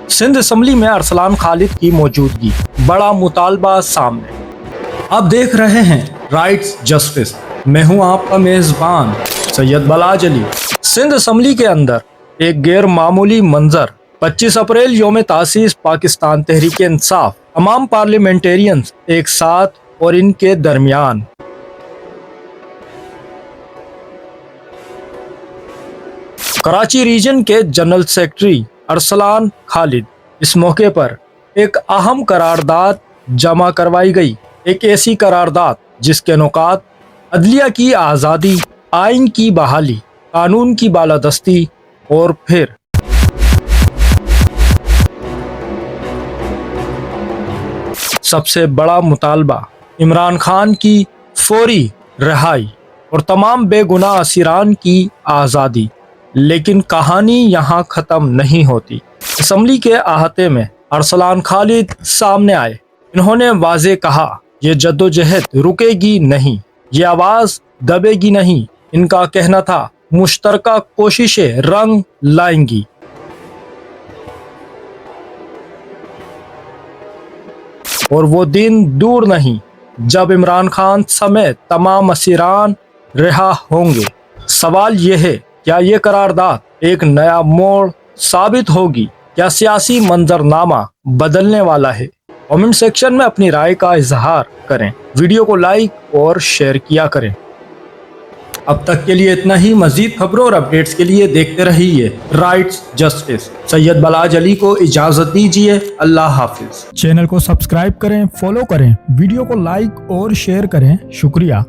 Sindh assembly में अरसलान खालिद की मौजूदगी, बड़ा मुतालबा सामने। आप देख रहे हैं राइट्स जस्टिस। मैं हूं आपका मेजबान सैयद बलाज अली। सिंध असम्बली के अंदर एक गैर मामूली मंजर। 25 अप्रैल यौम तासीस पाकिस्तान तहरीक इंसाफ, तमाम पार्लियामेंटेरियंस एक साथ और इनके दरमियान। कराची रीजन के जनरल सेक्रेटरी अरसलान खालिद, इस मौके पर एक अहम करारदाद जमा करवाई गई। एक ऐसी करारदाद जिसके नुकात अदलिया की आज़ादी, आइन की बहाली, कानून की बालादस्ती और फिर सबसे बड़ा मुतालबा इमरान खान की फौरी रिहाई और तमाम बेगुनाह असीरान की आज़ादी। लेकिन कहानी यहाँ ख़त्म नहीं होती। असम्बली के अहाते में अरसलान खालिद सामने आए। इन्होंने वाज़े कहा, ये जद्दोजहद रुकेगी नहीं, ये आवाज़ दबेगी नहीं। इनका कहना था, मुश्तरका कोशिशें रंग लाएंगी। और वो दिन दूर नहीं जब इमरान खान समेत तमाम असीरान रिहा होंगे। सवाल ये है, क्या ये करारदाद एक नया मोड़ साबित होगी? क्या सियासी मंजरनामा बदलने वाला है? कमेंट सेक्शन में अपनी राय का इजहार करें। वीडियो को लाइक और शेयर किया करें। अब तक के लिए इतना ही। मजीद खबरों और अपडेट्स के लिए देखते रहिए राइट्स जस्टिस। सैयद बलाज अली को इजाजत दीजिए। अल्लाह हाफिज। चैनल को सब्सक्राइब करें, फॉलो करें, वीडियो को लाइक और शेयर करें। शुक्रिया।